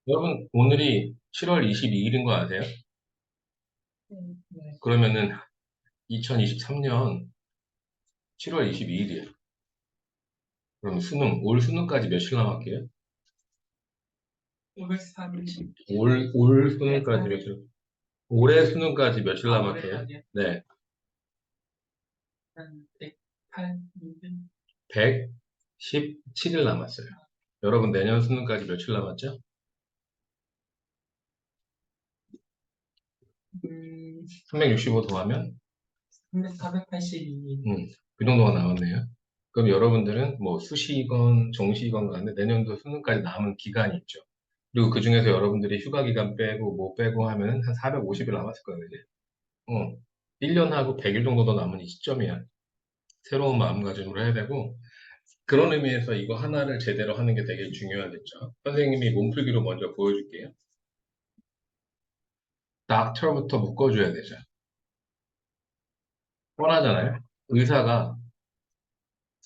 여러분, 오늘이 7월 22일인 거 아세요? 네. 그러면은 2023년 7월 22일이에요. 그럼 올 수능까지 며칠 남았게요? 503일. 올 수능까지 며칠, 올해 수능까지 며칠 남았게요? 올해까지요? 네, 한 108, 117일 남았어요. 여러분, 내년 수능까지 며칠 남았죠? 365 더하면, 482일. 그 정도가 남았네요. 그럼 여러분들은 뭐 수시이건 정시이건 간에 내년도 수능까지 남은 기간이 있죠. 그리고 그 중에서 여러분들이 휴가 기간 빼고 뭐 빼고 하면 한 450일 남았을 거예요, 이제. 1년하고 100일 정도 더 남은 이 시점이야. 새로운 마음가짐으로 해야 되고, 그런 의미에서 이거 하나를 제대로 하는 게 되게 중요하겠죠. 선생님이 몸풀기로 먼저 보여줄게요. 닥터부터 묶어줘야 되죠. 뻔하잖아요. 의사가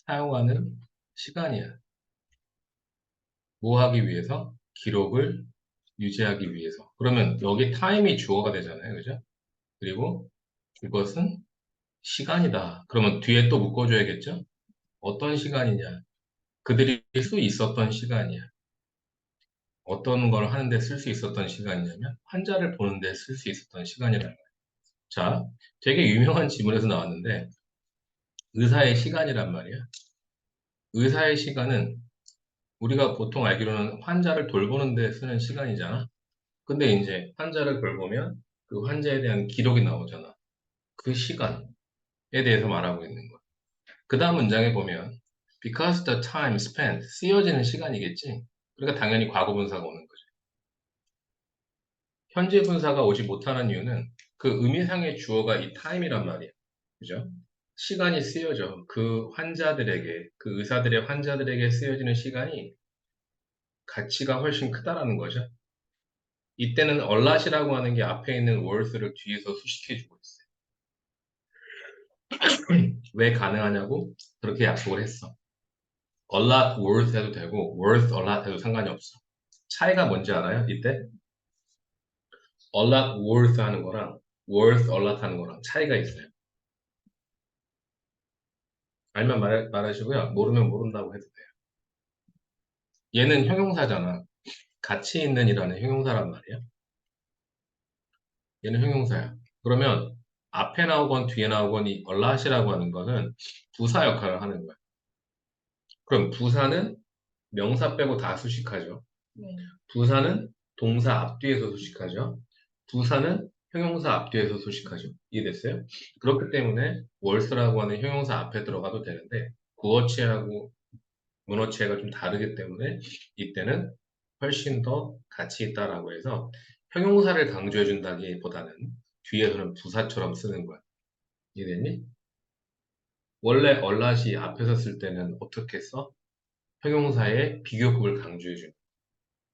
사용하는 시간이야. 뭐 하기 위해서? 기록을 유지하기 위해서. 그러면 여기 타임이 주어가 되잖아요. 그죠? 그리고 그것은 시간이다. 그러면 뒤에 또 묶어줘야겠죠? 어떤 시간이냐? 그들이 쓸 수 있었던 시간이야. 어떤 걸 하는데 쓸 수 있었던 시간이냐면 환자를 보는데 쓸 수 있었던 시간이라는 거예요. 자, 되게 유명한 지문에서 나왔는데 의사의 시간이란 말이야. 의사의 시간은 우리가 보통 알기로는 환자를 돌보는 데 쓰는 시간이잖아. 근데 이제 환자를 돌보면 그 환자에 대한 기록이 나오잖아. 그 시간에 대해서 말하고 있는 거야. 그 다음 문장에 보면 because the time spent 쓰여지는 시간이겠지. 그러니까 당연히 과거 분사가 오는 거죠. 현재 분사가 오지 못하는 이유는 그 의미상의 주어가 이 time이란 말이야. 그죠? 시간이 쓰여져. 그 환자들에게, 그 의사들의 환자들에게 쓰여지는 시간이 가치가 훨씬 크다라는 거죠. 이때는 얼랏이라고 하는 게 앞에 있는 worth를 뒤에서 수식해주고 있어요. 왜 가능하냐고? 그렇게 약속을 했어. a lot worth 해도 되고 worth a lot 해도 상관이 없어. 차이가 뭔지 알아요? 이때 a lot worth 하는 거랑 worth a lot 하는 거랑 차이가 있어요. 알면 말하시고요. 모르면 모른다고 해도 돼요. 얘는 형용사잖아. 가치 있는 이라는 형용사란 말이야. 얘는 형용사야. 그러면 앞에 나오건 뒤에 나오건 이 a lot이라고 하는 거는 부사 역할을 하는 거야. 그럼 부사는 명사 빼고 다 수식하죠. 네. 부사는 동사 앞뒤에서 수식하죠. 부사는 형용사 앞뒤에서 수식하죠. 이해됐어요? 그렇기 때문에 월스라고 하는 형용사 앞에 들어가도 되는데 구어체하고 문어체가 좀 다르기 때문에 이때는 훨씬 더 가치 있다라고 해서 형용사를 강조해 준다기보다는 뒤에서는 부사처럼 쓰는 거야. 이해됐니? 원래 얼라시 앞에서 쓸 때는 어떻게 써? 형용사의 비교급을 강조해 주는.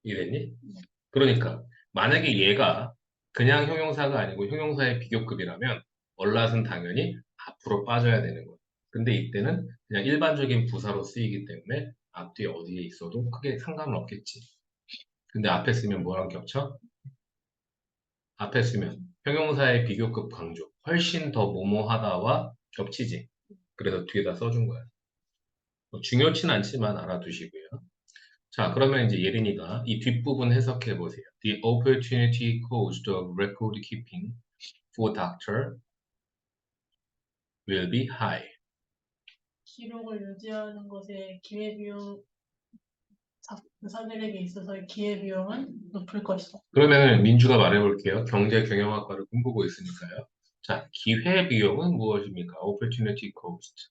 이해됐니? 그러니까 만약에 얘가 그냥 형용사가 아니고 형용사의 비교급이라면 얼랏은 당연히 앞으로 빠져야 되는 거예요. 근데 이때는 그냥 일반적인 부사로 쓰이기 때문에 앞뒤에 어디에 있어도 크게 상관은 없겠지. 근데 앞에 쓰면 뭐랑 겹쳐? 앞에 쓰면 형용사의 비교급 강조. 훨씬 더 뭐뭐하다와 겹치지. 그래서 뒤에다 써준 거야. 뭐 중요치는 않지만 알아두시고요. 자, 그러면 이제 예린이가 이 뒷부분 해석해 보세요. The opportunity cost of record keeping for doctor will be high. 기록을 유지하는 것에 기회비용, 의사들에게 있어서의 기회비용은 높을 것이다. 그러면 민주가 말해볼게요. 경제 경영학과를 꿈꾸고 있으니까요. 자, 기회 비용은 무엇입니까? opportunity cost.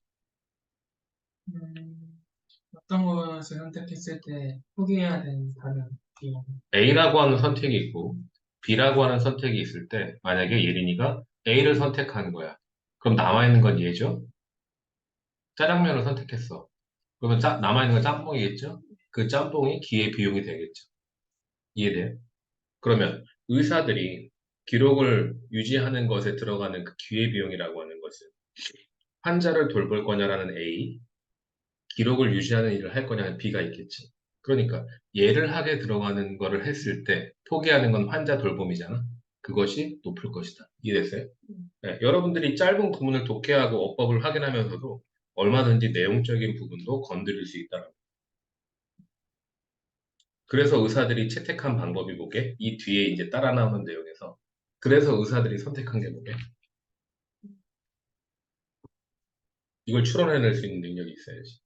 어떤 것을 선택했을 때 포기해야 되는 다른 비용. A라고 하는 선택이 있고 B라고 하는 선택이 있을 때 만약에 예린이가 A를 선택한 거야. 그럼 남아있는 건 얘죠? 짜장면을 선택했어. 그러면 남아있는 건 짬뽕이겠죠? 그 짬뽕이 기회 비용이 되겠죠. 이해돼요? 그러면 의사들이 기록을 유지하는 것에 들어가는 그 기회비용이라고 하는 것은 환자를 돌볼 거냐라는 A, 기록을 유지하는 일을 할 거냐는 B가 있겠지. 그러니까 얘를 하게 들어가는 거를 했을 때 포기하는 건 환자 돌봄이잖아. 그것이 높을 것이다. 이해됐어요? 네, 여러분들이 짧은 구문을 독해하고 어법을 확인하면서도 얼마든지 내용적인 부분도 건드릴 수 있다. 그래서 의사들이 채택한 방법이 뭐게? 이 뒤에 이제 따라 나오는 내용에서. 그래서 의사들이 선택한 게 뭐게? 이걸 추론해낼 수 있는 능력이 있어야지.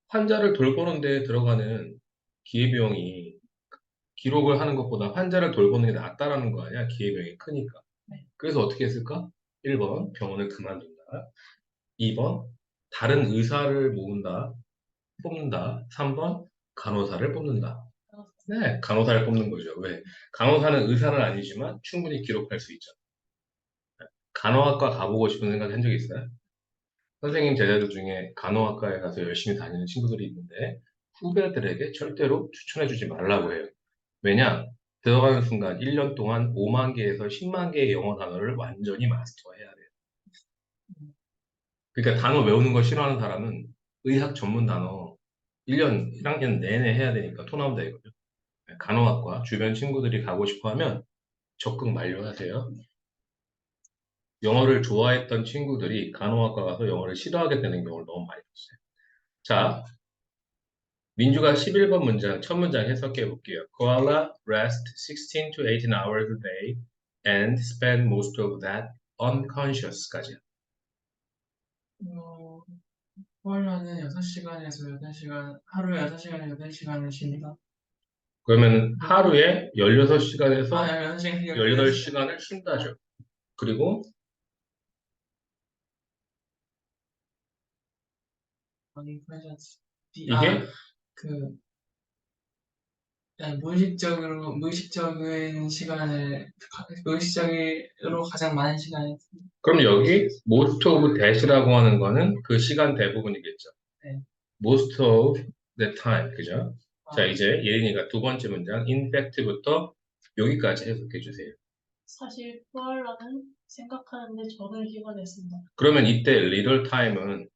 환자를 돌보는 데 들어가는 기회비용이 기록을 하는 것보다 환자를 돌보는 게 낫다라는 거 아니야? 기회비용이 크니까. 그래서 어떻게 했을까? 1번, 병원을 그만둔다. 2번, 다른 의사를 모은다, 뽑는다. 3번, 간호사를 뽑는다. 네, 간호사를 뽑는 거죠. 왜? 간호사는 의사는 아니지만 충분히 기록할 수 있죠. 간호학과 가보고 싶은 생각 한 적 있어요? 선생님 제자들 중에 간호학과에 가서 열심히 다니는 친구들이 있는데 후배들에게 절대로 추천해주지 말라고 해요. 왜냐? 들어가는 순간 1년 동안 5만 개에서 10만 개의 영어 단어를 완전히 마스터해야 돼요. 그러니까 단어 외우는 걸 싫어하는 사람은 의학 전문 단어 1년, 1학년 내내 해야 되니까 토 나온다 이거죠. 간호학과 주변 친구들이 가고 싶어 하면 적극 만류하세요. 영어를 좋아했던 친구들이 간호학과 가서 영어를 싫어하게 되는 경우를 너무 많이 봤어요. 자, 민주가 11번 문장, 첫 문장 해석해 볼게요. Koala rest 16 to 18 hours a day and spend most of that unconscious까지. 어, 코알라는 6시간에서 8시간, 하루에 6시간에서 8시간을 쉽니다. 그러면 그리고, 하루에 16시간에서 6시간, 8시간. 18시간을 쉰다죠. 그리고 아니, 컨셔스. 이게 그, 무의식적인 시간을, 무의식적으로 가장 많은 시간을, 그럼 여기 most of that이라고 하는 거는 그 시간 대부분이겠죠. 네. most of the time, 그죠? 자, 아, 이제 예린이가 두 번째 문장 in fact부터 여기까지 해석해 주세요. 사실 코알라는 생각하는데 적은 시간을 쓴다. 그러면 이때 little time은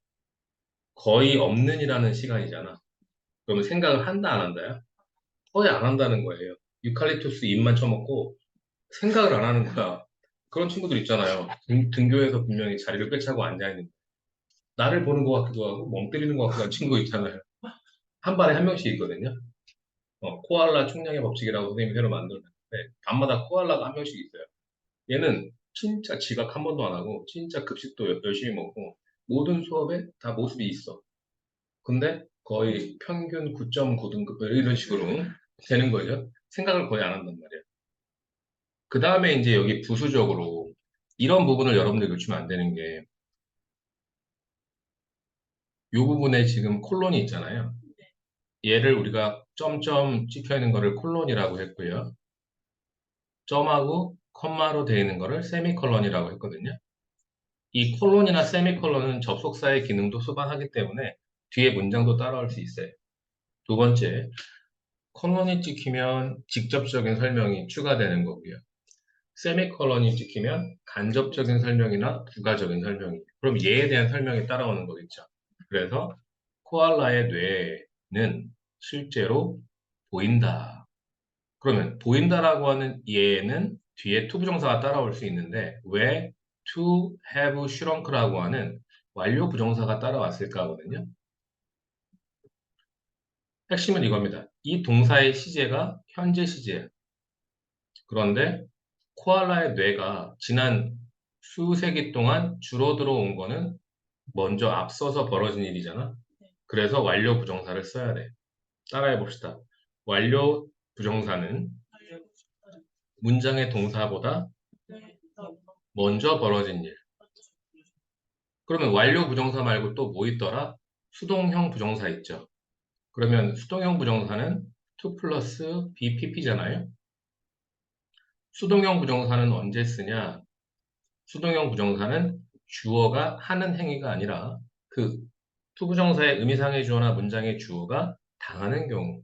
거의 없는이라는 시간이잖아. 그러면 생각을 한다, 안 한다야? 거의 안 한다는 거예요. 유칼립투스 잎만 쳐먹고 생각을 안 하는 거야. 그런 친구들 있잖아요. 등교에서 분명히 자리를 꿰차고 앉아있는 나를 보는 것 같기도 하고 멍 때리는 것 같기도 한 친구 있잖아요. 한 반에 한 명씩 있거든요. 코알라 총량의 법칙이라고 선생님이 새로 만들었는데 밤마다 코알라가 한 명씩 있어요. 얘는 진짜 지각 한 번도 안 하고 진짜 급식도 열심히 먹고 모든 수업에 다 모습이 있어. 근데 거의 평균 9.9등급 이런 식으로 되는 거죠. 생각을 거의 안 한단 말이에요. 그 다음에 이제 여기 부수적으로 이런 부분을 여러분들 놓치면 안 되는 게 이 부분에 지금 콜론이 있잖아요. 얘를 우리가 점점 찍혀 있는 거를 콜론이라고 했고요. 점하고 컴마로 되어 있는 거를 세미콜론이라고 했거든요. 이 콜론이나 세미콜론은 접속사의 기능도 수반하기 때문에 뒤에 문장도 따라올 수 있어요. 두 번째, 콜론이 찍히면 직접적인 설명이 추가되는 거고요. 세미콜론이 찍히면 간접적인 설명이나 부가적인 설명이. 그럼 얘에 대한 설명이 따라오는 거겠죠. 그래서 코알라의 뇌는 실제로 보인다. 그러면 보인다라고 하는 얘는 뒤에 to 부정사가 따라올 수 있는데 왜 to have shrunk라고 하는 완료 부정사가 따라왔을까 하거든요. 핵심은 이겁니다. 이 동사의 시제가 현재 시제예요. 그런데 코알라의 뇌가 지난 수세기 동안 줄어들어 온 거는 먼저 앞서서 벌어진 일이잖아. 그래서 완료 부정사를 써야 돼. 따라해 봅시다. 완료 부정사는 문장의 동사보다 먼저 벌어진 일. 그러면 완료 부정사 말고 또 뭐 있더라? 수동형 부정사 있죠. 그러면 수동형 부정사는 to 플러스 BPP잖아요. 수동형 부정사는 언제 쓰냐? 수동형 부정사는 주어가 하는 행위가 아니라 그 투부정사의 의미상의 주어나 문장의 주어가 당하는 경우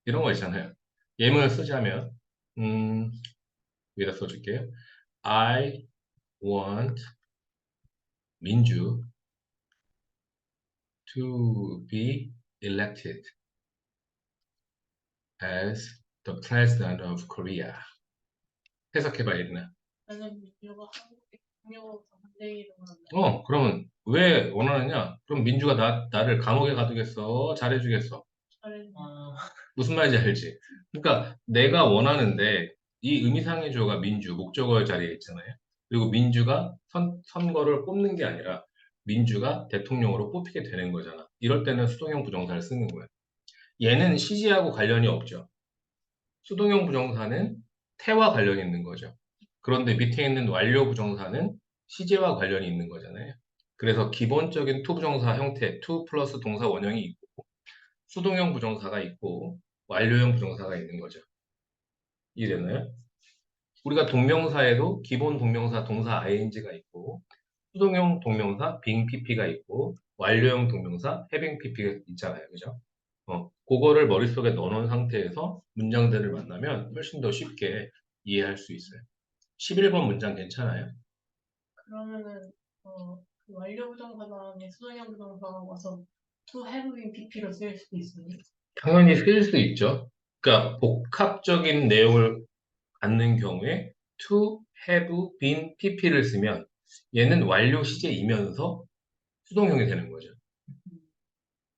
이런 거 있잖아요. 예문을 쓰자면 여기다 써줄게요. I want 민주 to be elected as the president of Korea. 해석해봐, 예린아. 나는 민주가 한국 대통령으로 선대위를 원한다. 그러면 왜 원하느냐? 그럼 민주가 나를 감옥에 가두겠어? 잘해주겠어? 잘했네. 무슨 말인지 알지? 그러니까 내가 원하는데 이 의미상해주어가 민주, 목적어의 자리에 있잖아요. 그리고 민주가 선거를 뽑는 게 아니라 민주가 대통령으로 뽑히게 되는 거잖아. 이럴 때는 수동형 부정사를 쓰는 거야. 얘는 시제하고 관련이 없죠. 수동형 부정사는 태와 관련이 있는 거죠. 그런데 밑에 있는 완료 부정사는 시제와 관련이 있는 거잖아요. 그래서 기본적인 투 부정사 형태, 투 플러스 동사 원형이 있고 수동형 부정사가 있고 완료형 부정사가 있는 거죠. 이해되나요? 우리가 동명사에도 기본 동명사 동사 ing가 있고 수동형 동명사 being pp가 있고 완료형 동명사 having pp가 있잖아요. 그죠? 그거를 머릿속에 넣어놓은 상태에서 문장들을 만나면 훨씬 더 쉽게 이해할 수 있어요. 11번 문장 괜찮아요? 그러면은 그 완료 부정사 다음에 수동형 부정사가 와서 to have been pp로 쓰일 수도 있어요. 당연히 쓰일 수 있죠. 그러니까 복합적인 내용을 갖는 경우에 to have been pp를 쓰면 얘는 완료 시제이면서 수동형이 되는 거죠.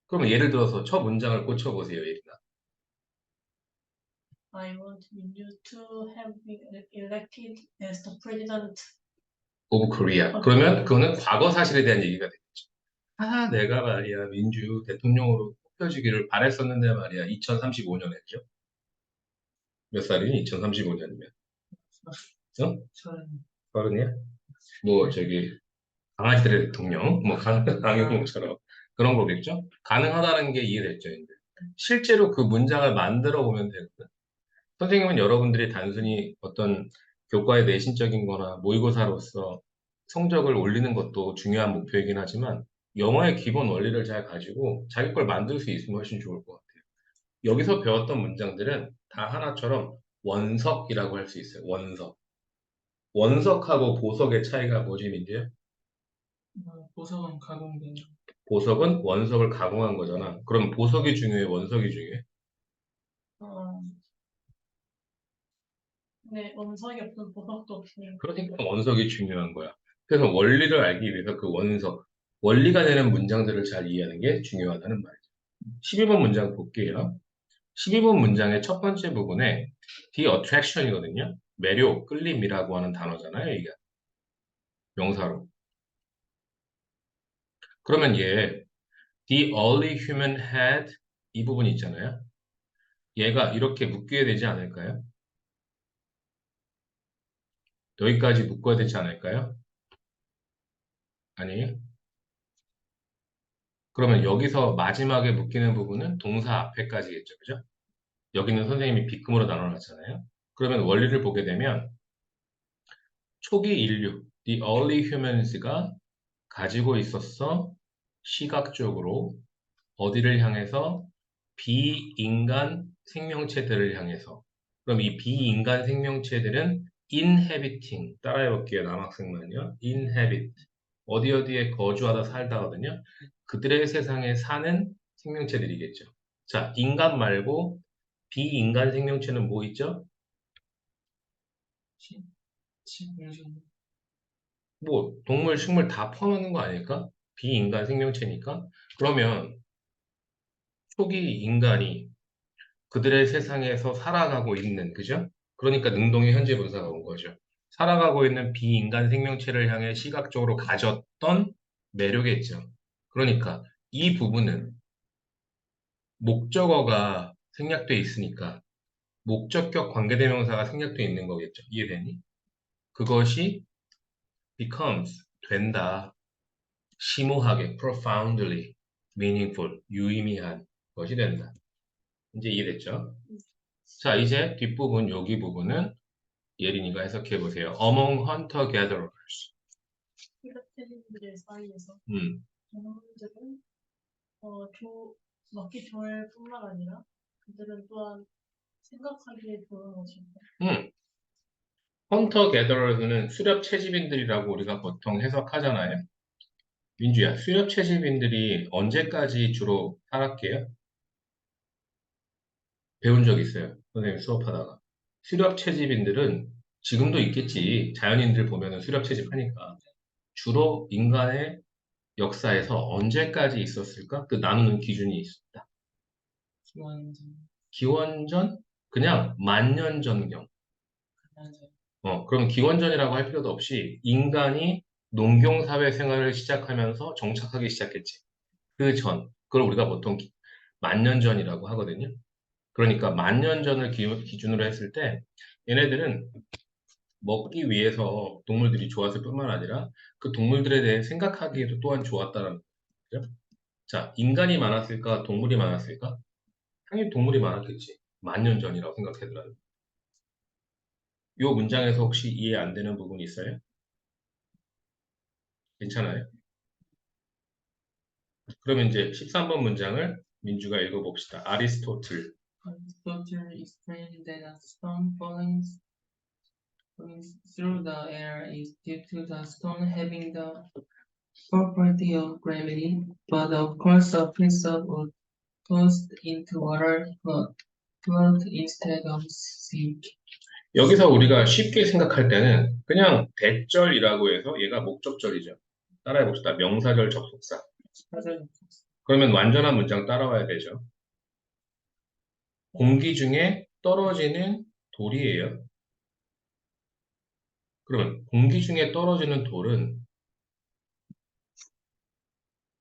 그러면 예를 들어서 첫 문장을 꽂혀보세요, 예린아. I want 민주 to have been elected as the president. 오브 코리아. 그러면 그거는 과거 사실에 대한 얘기가 되겠죠. 내가 말이야, 민주 대통령으로 뽑혀지기를 바랬었는데 말이야, 2035년에죠. 몇 살이니? 2035년이면. 어? 서른이야? 뭐, 저기, 강아지들의 대통령, 뭐, 강용모처럼. 그런 거겠죠? 가능하다는 게 이해됐죠, 이제. 실제로 그 문장을 만들어 보면 되거든. 선생님은 여러분들이 단순히 어떤 교과의 내신적인 거나 모의고사로서 성적을 올리는 것도 중요한 목표이긴 하지만 영어의 기본 원리를 잘 가지고 자기 걸 만들 수 있으면 훨씬 좋을 것 같아요. 여기서 배웠던 문장들은 다 하나처럼 원석이라고 할 수 있어요. 원석. 원석하고 보석의 차이가 뭐지, 민지야? 보석은 가공된. 보석은 원석을 가공한 거잖아. 그럼 보석이 중요해, 원석이 중요해? 어, 근데 원석이 없으면 보석도 없으니까. 그러니까 원석이 중요한 거야. 그래서 원리를 알기 위해서 그 원석, 원리가 되는 문장들을 잘 이해하는 게 중요하다는 말이죠. 12번 문장 볼게요. 12번 문장의 첫 번째 부분에 the attraction이거든요. 매력, 끌림이라고 하는 단어잖아요, 이게. 명사로. 그러면 얘 the early human had 이 부분 있잖아요. 얘가 이렇게 묶여야 되지 않을까요? 여기까지 묶어야 되지 않을까요? 아니에요? 그러면 여기서 마지막에 묶이는 부분은 동사 앞에까지겠죠, 그죠? 여기는 선생님이 빗금으로 나눠놨잖아요. 그러면 원리를 보게 되면 초기 인류, the early humans가 가지고 있었어 시각적으로 어디를 향해서 비인간 생명체들을 향해서 그럼 이 비인간 생명체들은 inhabiting 따라해볼게요 남학생만요 inhabit 어디 어디에 거주하다 살다거든요 그들의 세상에 사는 생명체들이겠죠 자 인간 말고 비인간 생명체는 뭐 있죠? 뭐 동물, 식물 다 포함하는 거 아닐까? 비인간 생명체니까 그러면 초기 인간이 그들의 세상에서 살아가고 있는, 그죠? 그러니까 능동의 현재 분사가 온 거죠. 살아가고 있는 비인간 생명체를 향해 시각적으로 가졌던 매력이겠죠. 그러니까 이 부분은 목적어가 생략돼 있으니까 목적격 관계대명사가 생략돼 있는 거겠죠. 이해되니? 그것이 becomes, 된다. 심오하게, profoundly, meaningful, 유의미한 것이 된다. 이제 이해됐죠? 자, 이제 뒷부분, 여기 부분은 예린이가 해석해 보세요. Among hunter gatherers. 피라테님들 사이에서 음, 동물들은 먹기 좋을 뿐만 아니라 그들은 또한 생각하기에 좋은 것입니다. hunter gatherers는 수렵 채집인들이라고 우리가 보통 해석하잖아요. 민주야, 수렵 채집인들이 언제까지 주로 살았게요? 배운 적 있어요. 선생님 수업하다가. 수렵 채집인들은 지금도 있겠지. 자연인들 보면은 수렵 채집하니까. 주로 인간의 역사에서 언제까지 있었을까? 그 나누는 기준이 있다. 기원전, 기원전? 그냥 만년 전경. 기원전, 그럼 기원전이라고 할 필요도 없이 인간이 농경사회 생활을 시작하면서 정착하기 시작했지. 그 전. 그걸 우리가 보통 만년 전이라고 하거든요. 그러니까 만년 전을 기준으로 했을 때 얘네들은 먹기 위해서 동물들이 좋았을 뿐만 아니라 그 동물들에 대해 생각하기에도 또한 좋았다는 거죠. 자, 인간이 많았을까? 동물이 많았을까? 당연히 동물이 많았겠지. 만년 전이라고 생각해더라도. 이 문장에서 혹시 이해 안 되는 부분이 있어요? 괜찮아요? 그러면 이제 13번 문장을 민주가 읽어봅시다. 아리스토틀. Aristotle explained that a stone falling through the air is due to the stone having the property of gravity, but of course a piece of wood tossed into water float instead of sink. 여기서 우리가 쉽게 생각할 때는 그냥 대절이라고 해서 얘가 목적절이죠. 따라해봅시다. 명사절 접속사. 사절 그러면 완전한 문장 따라와야 되죠. 공기 중에 떨어지는 돌이에요. 그러면 공기 중에 떨어지는 돌은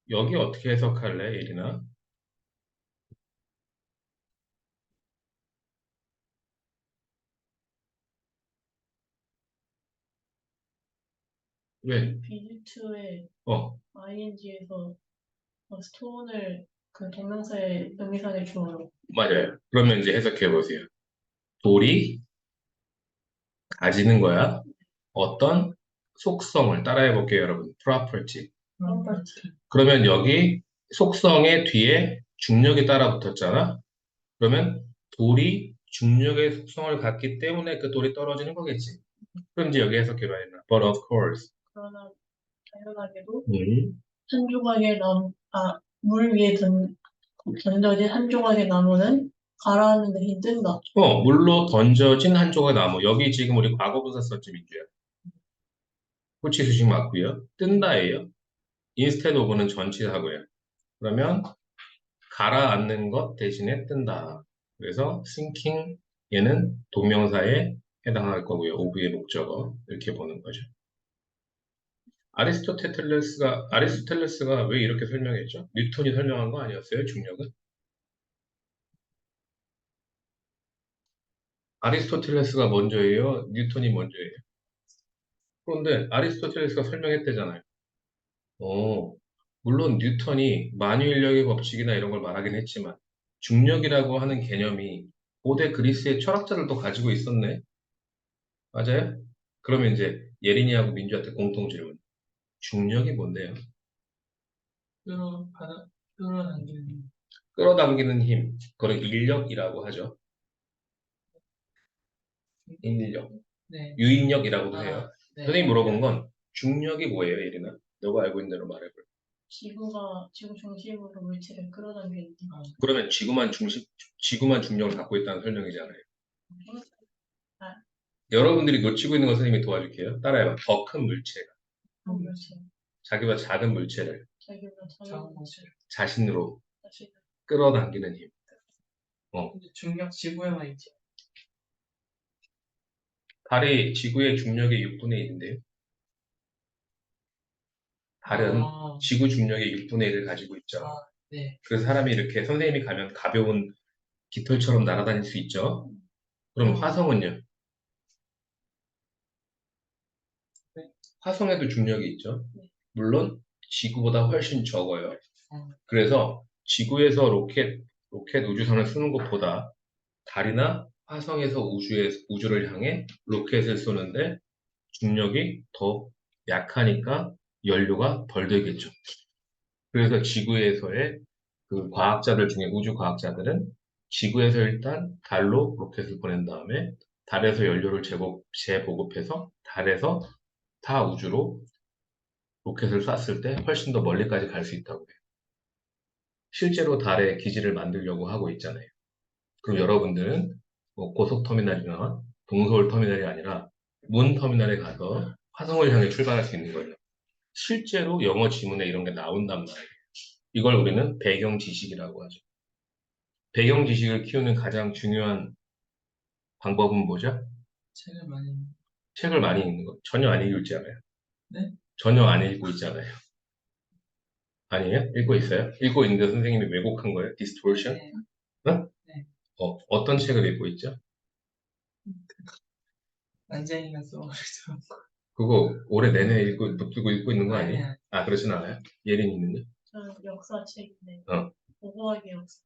여기 어떻게 해석할래, 예린아? 왜? 비즈투의 어, ing에서 스톤을 그 동명사의 명의상의 주어로 맞아요. 그러면 이제 해석해 보세요. 돌이 가지는 거야. 어떤 속성을 따라해 볼게요, 여러분. property. property. 그러면 여기 속성의 뒤에 중력이 따라 붙었잖아. 그러면 돌이 중력의 속성을 갖기 때문에 그 돌이 떨어지는 거겠지. 그럼 이제 여기 해석해 봐야 되나? But of course. 그러나 당연하게도 음. 한 조각의 물 위에 던져진 한 조각의 나무는 가라앉는 대신 뜬다. 물로 던져진 한 조각 나무. 여기 지금 우리 과거분사 썼지, 민주야. 후치 수식 맞고요. 뜬다예요. instead of는 전치하고요. 그러면 가라앉는 것 대신에 뜬다. 그래서 sinking 얘는 동명사에 해당할 거고요. of의 목적어 이렇게 보는 거죠. 아리스토텔레스가 왜 이렇게 설명했죠? 뉴턴이 설명한 거 아니었어요? 중력은? 아리스토텔레스가 먼저예요? 뉴턴이 먼저예요? 그런데 아리스토텔레스가 설명했대잖아요. 어, 물론 뉴턴이 만유인력의 법칙이나 이런 걸 말하긴 했지만 중력이라고 하는 개념이 고대 그리스의 철학자들도 가지고 있었네. 맞아요? 그러면 이제 예린이하고 민주한테 공통 질문. 중력이 뭔데요? 끌어당기는 끌어당기는 힘. 그걸 인력이라고 하죠. 인력. 네. 유인력이라고도 해요. 네. 선생님이 물어본 건 중력이 뭐예요, 예린아? 너가 알고 있는 대로 말해볼. 지구 중심으로 물체를 끌어당기는 그러면 지구만 중력을 갖고 있다는 설명이잖아요. 아, 여러분들이 놓치고 있는 거 선생님이 도와줄게요. 따라해봐. 더 큰 물체가 물체, 자기보다 작은 물체를 자기보다 작은 작은 물체, 자신으로 다시 끌어당기는 힘. 근데 중력 지구에만 있지. 달이 지구의 중력의 6분의 1인데요. 달은 아, 지구 중력의 6분의 1을 가지고 있죠. 네. 그래서 사람이 이렇게 선생님이 가면 가벼운 깃털처럼 날아다닐 수 있죠. 그럼 화성은요? 네. 화성에도 중력이 있죠. 네. 물론 지구보다 훨씬 적어요. 어. 그래서 지구에서 로켓 우주선을 쏘는 것보다 달이나 화성에서 우주를 향해 로켓을 쏘는데 중력이 더 약하니까 연료가 덜 들겠죠. 그래서 지구에서의 그 과학자들 중에 우주 과학자들은 지구에서 일단 달로 로켓을 보낸 다음에 달에서 연료를 재보급해서 달에서 타 우주로 로켓을 쐈을 때 훨씬 더 멀리까지 갈 수 있다고 해요. 실제로 달에 기지를 만들려고 하고 있잖아요. 그럼 여러분들은 뭐 고속터미널이나 동서울 터미널이 아니라 문 터미널에 가서 화성을 향해 출발할 수 있는 거예요. 실제로 영어 지문에 이런 게 나온단 말이에요. 이걸 우리는 배경 지식이라고 하죠. 배경 지식을 키우는 가장 중요한 방법은 뭐죠? 책을 많이 읽- 책을 많이 읽는 거. 전혀 안 읽고 있잖아요. 네? 전혀 안 읽고 있잖아요. 아니에요? 읽고 있어요? 읽고 있는데 선생님이 왜곡한 거예요? distortion? 네. 응? 네. 어떤 책을 읽고 있죠? 난쟁이가 써버리죠. 그거 올해 내내 붙들고 읽고 있는 거 아니에요? 아니야. 아, 그렇진 않아요? 예린이는요? 저는 역사책인데 어, 고고학의 역사.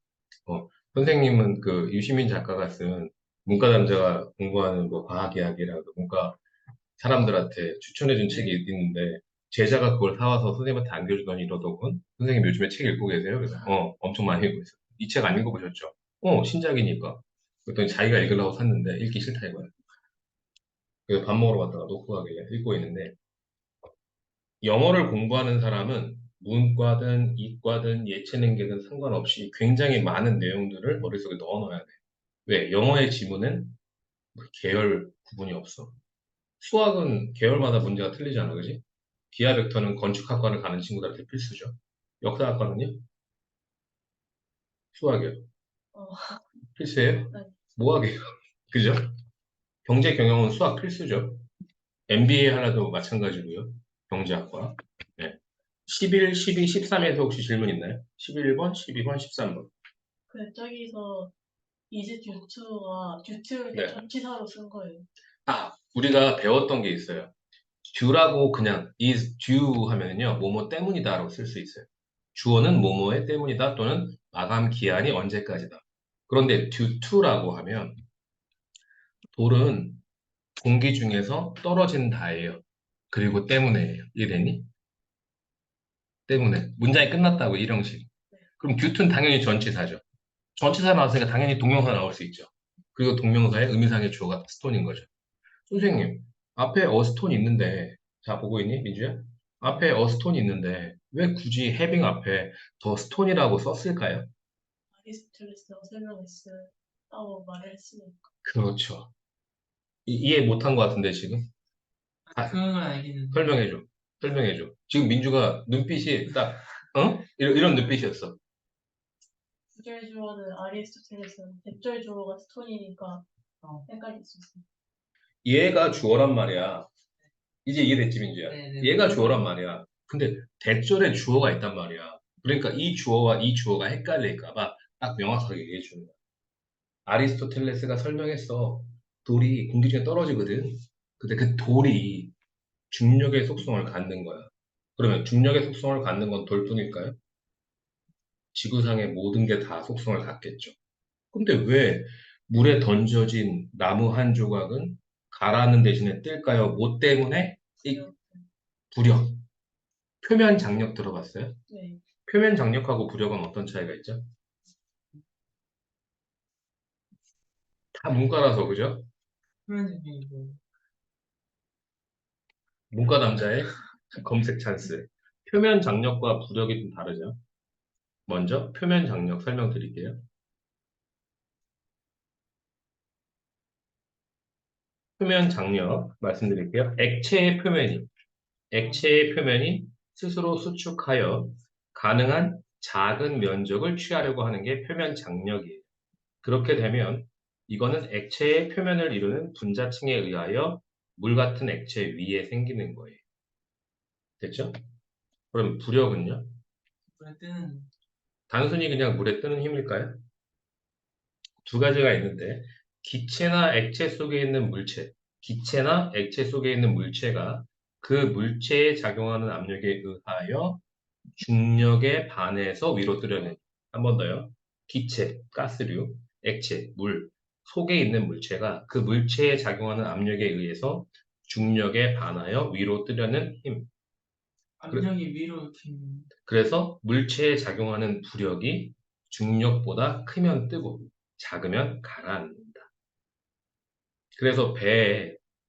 선생님은 그 유시민 작가가 쓴 문과 남자가 공부하는 뭐 과학 이야기라고 문과 사람들한테 추천해준 책이 있는데 제자가 그걸 사와서 선생님한테 안겨주더니 이러더군. 선생님 요즘에 책 읽고 계세요? 그래서 엄청 많이 읽고 있어요. 이 책 안 읽어보셨죠? 신작이니까. 그랬더니 자기가 읽으려고 샀는데 읽기 싫다 이거야. 그래서 밥 먹으러 갔다가 놓고 가길래 읽고 있는데 영어를 공부하는 사람은 문과든 이과든 예체능계든 상관없이 굉장히 많은 내용들을 머릿속에 넣어놔야 돼. 왜? 영어의 지문은 계열 구분이 없어. 수학은 계열마다 문제가 틀리잖아, 그지? 기하 벡터는 건축학과를 가는 친구들한테 필수죠. 역사학과는요? 수학이요. 어, 필수예요? 네. 뭐하게요? 그죠? 경제 경영은 수학 필수죠. MBA 하나도 마찬가지고요. 경제학과. 네. 11, 12, 13에서 혹시 질문 있나요? 11번, 12번, 13번. 그 저기서 이즈 듀투가 듀투를 네. 전치사로 쓴 거예요. 우리가 배웠던 게 있어요. due라고 그냥 is due 하면은요, 뭐뭐 때문이다라고 쓸 수 있어요. 주어는 뭐뭐의 때문이다 또는 마감 기한이 언제까지다. 그런데 due to라고 하면 돌은 공기 중에서 떨어진다예요. 그리고 때문에예요. 이해됐니? 때문에. 문장이 끝났다고, 일형식. 그럼 due to는 당연히 전치사죠. 전치사 나왔으니까 당연히 동명사 나올 수 있죠. 그리고 동명사의 의미상의 주어가 스톤인 거죠. 선생님, 앞에 어스톤 있는데, 자, 보고 있니, 민주야? 앞에 어스톤 있는데, 왜 굳이 해빙 앞에 더 스톤이라고 썼을까요? 아리스토텔레스가 설명했다고 말을 했으니까. 그렇죠. 이해 못한 것 같은데, 지금? 그건 알겠는데. 설명해줘. 설명해줘. 지금 민주가 눈빛이 딱, 이런 눈빛이었어. 구절 주어는 아리스토텔레스는 대절 주어가 스톤이니까 헷갈릴 수 있어요. 얘가 주어란 말이야. 이제 이해됐지, 민주야? 네네. 얘가 주어란 말이야. 근데 대절에 주어가 있단 말이야. 그러니까 이 주어와 이 주어가 헷갈릴까봐 딱 명확하게 얘기해 주는 거야. 아리스토텔레스가 설명했어. 돌이 공기 중에 떨어지거든. 근데 그 돌이 중력의 속성을 갖는 거야. 그러면 중력의 속성을 갖는 건 돌뿐일까요? 지구상의 모든 게 다 속성을 갖겠죠. 근데 왜 물에 던져진 나무 한 조각은 가라앉는 대신에 뜰까요? 뭐 때문에? 이 부력. 표면 장력 들어봤어요? 네. 표면 장력하고 부력은 어떤 차이가 있죠? 다 문과라서, 그죠? 표현적이고 문과 남자의 검색 찬스. 표면 장력과 부력이 좀 다르죠. 먼저 표면 장력 설명드릴게요. 표면 장력 말씀드릴게요. 액체의 표면이 스스로 수축하여 가능한 작은 면적을 취하려고 하는 게 표면 장력이에요. 그렇게 되면 이거는 액체의 표면을 이루는 분자층에 의하여 물 같은 액체 위에 생기는 거예요. 됐죠? 그럼 부력은요? 물에 뜨는 단순히 그냥 물에 뜨는 힘일까요? 두 가지가 있는데 기체나 액체 속에 있는 물체가 그 물체에 작용하는 압력에 의하여 중력에 반해서 위로 뜨려는 한 번 더요. 기체, 가스류, 액체, 물 속에 있는 물체가 그 물체에 작용하는 압력에 의해서 중력에 반하여 위로 뜨려는 힘. 압력이 위로 이렇게 그래서 물체에 작용하는 부력이 중력보다 크면 뜨고 작으면 가라앉는다. 그래서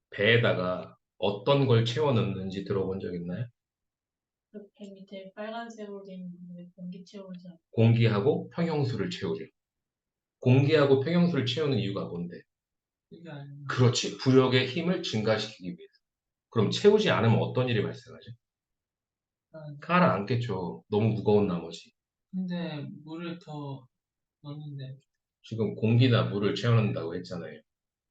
배에다가 어떤 걸 채워 넣는지 들어본 적 있나요? 이렇게 밑에 빨간색으로 돼 있는데 공기 채우지 않고 공기하고 평형수를 채우려. 공기하고 평형수를 채우는 이유가 뭔데? 이게 아니고. 그렇지. 부력의 힘을 증가시키기 위해서. 그럼 채우지 않으면 어떤 일이 발생하죠? 가라앉겠죠. 너무 무거운 나머지. 근데 물을 더 넣는데 지금 공기나 물을 채워낸다고 했잖아요.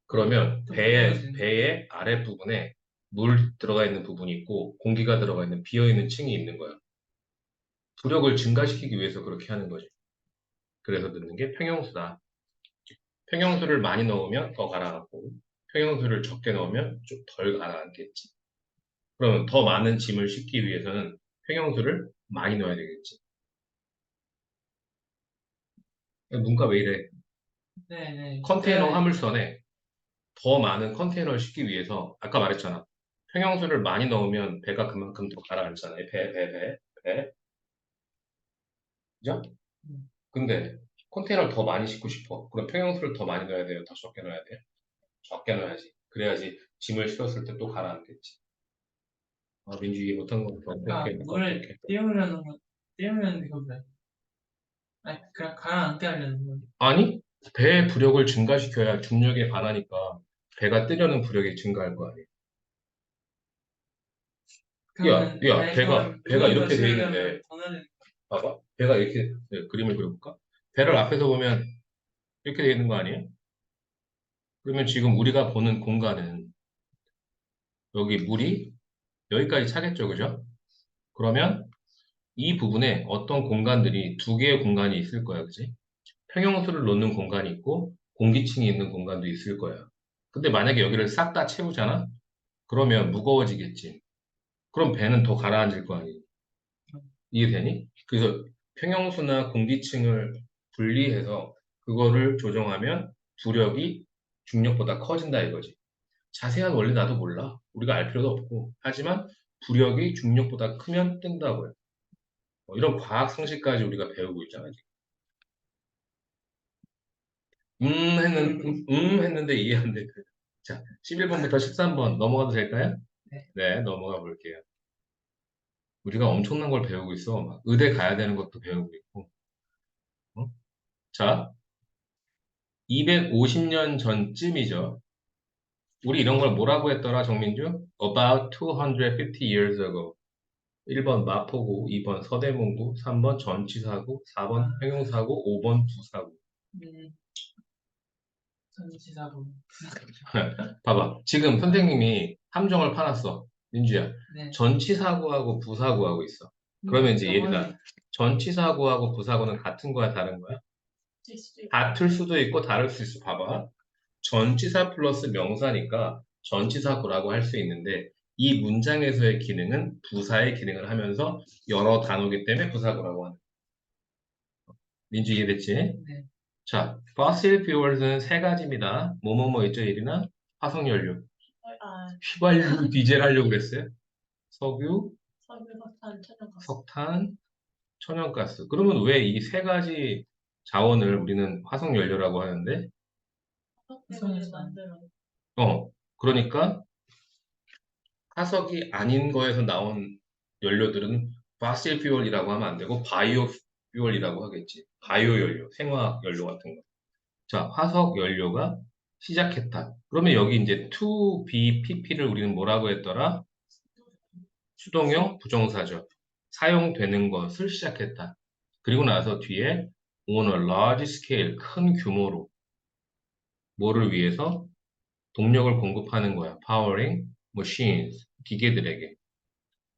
그러면 또 배의, 무거워지는. 배의 아랫부분에 물 들어가 있는 부분이 있고 공기가 들어가 있는 비어있는 층이 있는 거야. 부력을 증가시키기 위해서 그렇게 하는 거지. 그래서 넣는 게 평형수다. 평형수를 많이 넣으면 더 가라앉고 평형수를 적게 넣으면 좀 덜 가라앉겠지. 그러면 더 많은 짐을 싣기 위해서는 평형수를 많이 넣어야 되겠지. 문과 왜 이래? 네네. 컨테이너 화물선에 더 많은 컨테이너를 싣기 위해서 아까 말했잖아. 평형수를 많이 넣으면 배가 그만큼 더 가라앉잖아요. 배. 그죠? 근데 컨테이너를 더 많이 싣고 싶어. 그럼 평형수를 더 많이 넣어야 돼요? 더 적게 넣어야 돼요? 적게 넣어야지. 그래야지 짐을 실었을 때 또 가라앉겠지. 아, 민주 이해 못한 거 그러니까 어떡해. 물을 띄우려는 거 띄우려는 거보다 아니 그냥 가라앉게 하려는 거. 아니, 배의 부력을 증가시켜야 중력에 반하니까 배가 뜨려는 부력이 증가할 거 아니에요. 그러면 야, 아니 그러면 배가 물을 더 이렇게 돼 실으려면 있는데, 더 넣어야 되는 봐봐. 배가 이렇게, 네, 그림을 그려볼까? 배를 앞에서 보면 이렇게 돼 있는 거 아니에요? 그러면 지금 우리가 보는 공간은 여기 물이 여기까지 차겠죠, 그죠? 그러면 이 부분에 어떤 공간들이 두 개의 공간이 있을 거야, 그지? 평형수를 놓는 공간이 있고 공기층이 있는 공간도 있을 거야. 근데 만약에 여기를 싹 다 채우잖아? 그러면 무거워지겠지. 그럼 배는 더 가라앉을 거 아니에요. 이해되니? 그래서 평형수나 공기층을 분리해서 그거를 조정하면 부력이 중력보다 커진다 이거지. 자세한 원리 나도 몰라. 우리가 알 필요도 없고. 하지만 부력이 중력보다 크면 뜬다고요. 이런 과학 상식까지 우리가 배우고 있잖아, 지금. 했는데 이해 안 돼. 자, 11번부터 13번 넘어가도 될까요? 네. 네, 넘어가 볼게요. 우리가 엄청난 걸 배우고 있어. 막 의대 가야 되는 것도 배우고 있고. 어? 자, 250년 전쯤이죠. 우리 이런 걸 뭐라고 했더라, 정민주? About 250 years ago. 1번 마포구, 2번 서대문구, 3번 전치사구, 4번 평용사구, 5번 부사구. 전치사고. 봐봐. 지금 선생님이 함정을 파놨어. 민주야. 네. 전치사구하고 부사구하고 있어. 그러면 이제 얘들아, 전치사구하고 부사구는 같은 거야, 다른 거야? 될 수도 있고 같을 수도 있고 다를 수 있어. 봐봐. 전치사 플러스 명사니까 전치사구라고 할 수 있는데 이 문장에서의 기능은 부사의 기능을 하면서 여러 단어기 때문에 부사구라고 하는 거야. 민주 이해됐지? 네. 자, fossil fuels는 세 가지입니다. 뭐뭐뭐 있죠, 예리나? 화석연료. 아, 휘발유, 디젤 하려고 그랬어요? 석유, 석유, 석탄, 천연가스. 석탄, 천연가스. 그러면 왜 이 세 가지 자원을 우리는 화석연료라고 하는데? 화석 때문에 만들어. 그러니까 화석이 아닌 거에서 나온 연료들은 fossil fuel이라고 하면 안 되고 바이오 fuel이라고 하겠지. 바이오 연료, 생화학 연료 같은 거. 자, 화석 연료가 시작했다. 그러면 여기 이제 to be pp를 우리는 뭐라고 했더라? 수동형 부정사죠. 사용되는 것을 시작했다. 그리고 나서 뒤에 on a large scale, 큰 규모로 뭐를 위해서? 동력을 공급하는 거야. powering machines, 기계들에게.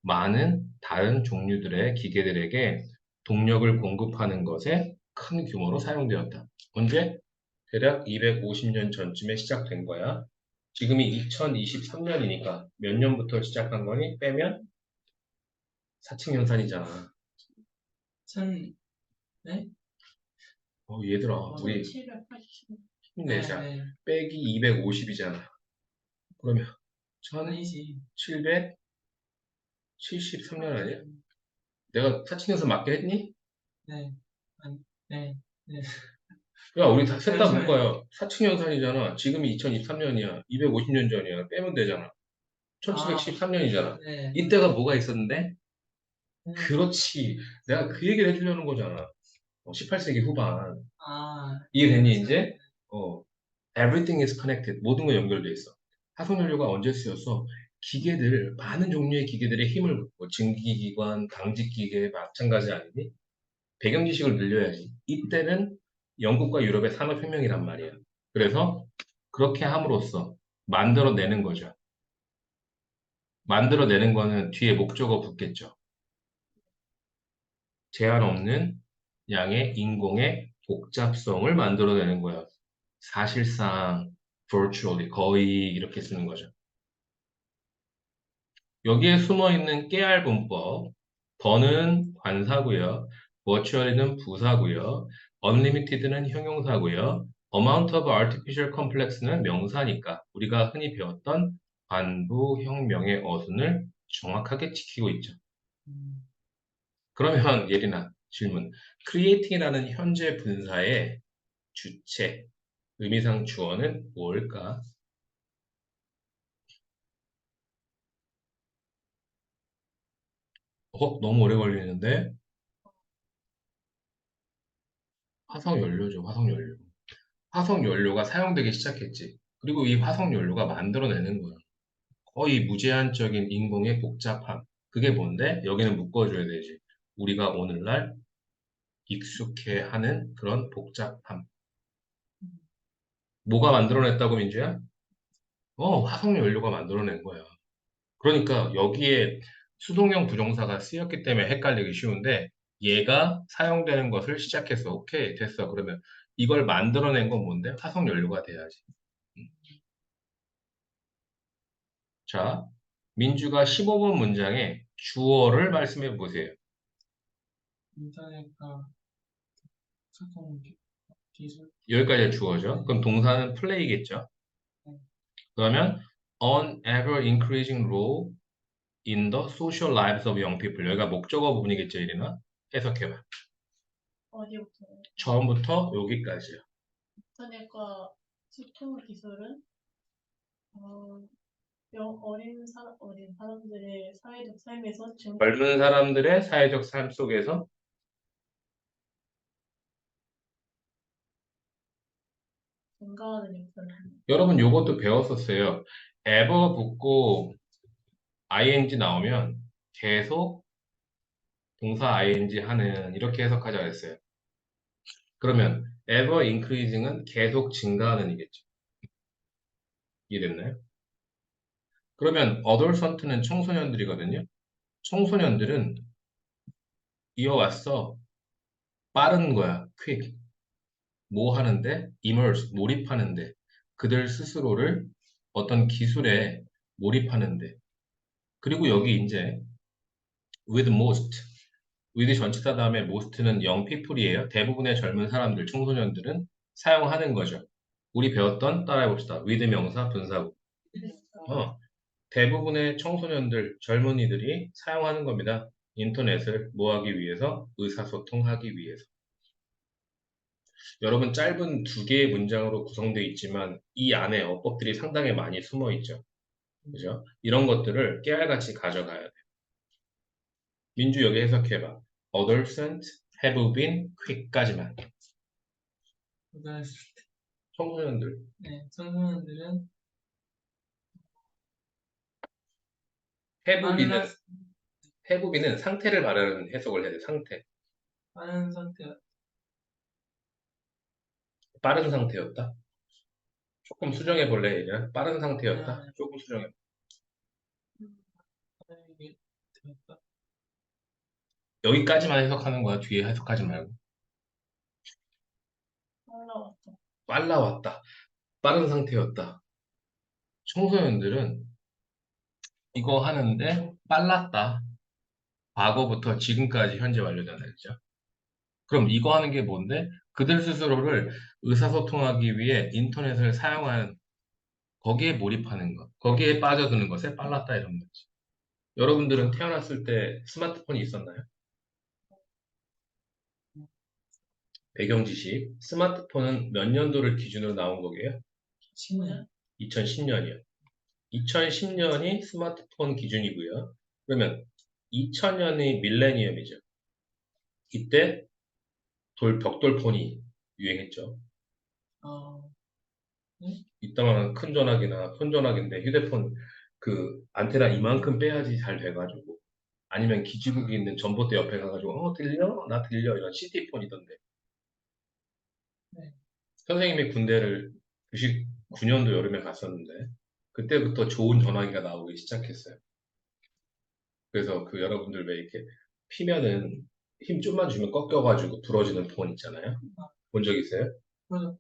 많은 다른 종류들의 기계들에게 동력을 공급하는 것에 큰 규모로 사용되었다. 언제? 대략 250년 전쯤에 시작된 거야. 지금이 2023년이니까 몇 년부터 시작한 거니? 빼면 사칙연산이잖아. 네? 얘들아, 우리 1780. 힘내자. 네. 빼기 250이잖아. 그러면 아니지. 1773년 아니야? 내가 사칙연산 맞게 했니? 네. 아니, 네. 네. 야, 우리 셋다 잠시만요. 문과야. 사칙연산이잖아. 지금이 2023년이야. 250년 전이야. 빼면 되잖아. 1713년이잖아. 네. 이때가 뭐가 있었는데? 그렇지. 내가 그 얘기를 해주려는 거잖아. 18세기 후반. 아, 이해되니, 이제? 어, everything is connected. 모든 거 연결돼 있어. 화석연료가 언제 쓰여서 기계들, 많은 종류의 기계들의 힘을 붓고, 증기기관, 강직기계, 마찬가지 아니니? 배경 지식을 늘려야지. 이때는 영국과 유럽의 산업혁명이란 말이야. 그래서 그렇게 함으로써 만들어내는 거죠. 만들어내는 거는 뒤에 목적어 붙겠죠. 제한 없는 양의 인공의 복잡성을 만들어내는 거야. 사실상 virtually 거의 이렇게 쓰는 거죠. 여기에 숨어 있는 깨알 문법, 더는 관사고요, virtually는 부사고요, unlimited는 형용사고요, amount of artificial complex는 명사니까 우리가 흔히 배웠던 관부형명의 어순을 정확하게 지키고 있죠. 그러면 예리나 질문. creating이라는 현재 분사의 주체, 의미상 주어는 뭘까? 너무 오래 걸리는데? 화석연료죠, 화석연료. 화석연료가 사용되기 시작했지. 그리고 이 화석연료가 만들어내는 거야. 거의 무제한적인 인공의 복잡함. 그게 뭔데? 여기는 묶어줘야 되지. 우리가 오늘날 익숙해하는 그런 복잡함. 뭐가 만들어냈다고, 민주야? 화석연료가 만들어낸 거야. 그러니까 여기에 수동형 부정사가 쓰였기 때문에 헷갈리기 쉬운데 얘가 사용되는 것을 시작했어. 오케이, 됐어. 그러면 이걸 만들어낸 건 뭔데? 화석연료가 돼야지. 음. 자, 민주가 15번 문장에 주어를 말씀해 보세요. 인터넷과 소통 기술. 여기까지 주어죠. 그럼 동사는 play겠죠. 그러면 an ever increasing role in the social lives of young people. 여기가 목적어 부분이겠죠, 이리나? 해석해봐. 어디부터? 처음부터 여기까지요. 인터넷과 소통 기술은 어, 어린 사람들의 사회적 삶에서 젊은 사람들의 사회적 삶 속에서 증가하는 역할을 합니다. 여러분 요것도 배웠었어요. ever 붙고 ing 나오면 계속 동사 ing 하는 이렇게 해석하자 그랬어요. 그러면 ever increasing은 계속 증가하는 이겠죠. 이해됐나요? 그러면 adolescent는 청소년들이거든요. 청소년들은 이어왔어. 빠른 거야. quick. 뭐 하는데? immerse. 몰입하는데. 그들 스스로를 어떤 기술에 몰입하는데. 그리고 여기 이제 with most, with 전치사 다음에 most는 young people이에요. 대부분의 젊은 사람들, 청소년들은 사용하는 거죠. 우리 배웠던 따라해봅시다. with 명사, 분사구. 어, 대부분의 청소년들, 젊은이들이 사용하는 겁니다. 인터넷을 뭐 하기 위해서? 의사소통하기 위해서. 여러분 짧은 두 개의 문장으로 구성되어 있지만 이 안에 어법들이 상당히 많이 숨어 있죠. 그죠? 이런 것들을 깨알같이 가져가야 돼. 민주 여기 해석해봐. Adolescent have been quick까지만. 고등학생 청소년들. 네, 청소년들은 have bee는, 빠른 have bee는 상태를 말하는 해석을 해야 돼. 상태. 빠른 상태 빠른 상태였다. 조금 수정해 볼래, 얘들아? 빠른 상태였다. 네. 조금 수정해. 빠르게 되었다. 여기까지만 해석하는 거야. 뒤에 해석하지 말고. 올라왔다. 빨라왔다. 빠른 상태였다. 청소년들은 이거 하는데 빨랐다. 과거부터 지금까지 현재 완료잖아요. 그죠? 그럼 이거 하는 게 뭔데? 그들 스스로를 의사소통하기 위해 인터넷을 사용하는 거기에 몰입하는 것, 거기에 빠져드는 것에 빨랐다 이런 거지. 여러분들은 태어났을 때 스마트폰이 있었나요? 배경 지식. 스마트폰은 몇 년도를 기준으로 나온 거게요? 10년. 2010년이요. 2010년이 스마트폰 기준이고요. 그러면 2000년이 밀레니엄이죠. 이때 벽돌폰이 유행했죠. 어, 이따만한 큰 전화기나 큰 전화기인데 휴대폰 그 안테나 이만큼 빼야지 잘 돼가지고 아니면 기지국이 있는 전봇대 옆에 가가지고 들려? 나 들려 이런 CT폰이던데 네. 선생님이 군대를 99년도 여름에 갔었는데 그때부터 좋은 전화기가 나오기 시작했어요. 그래서 그 여러분들 왜 이렇게 피면은 힘 좀만 주면 꺾여가지고 부러지는 폰 있잖아요. 본 적 있어요? 그래서,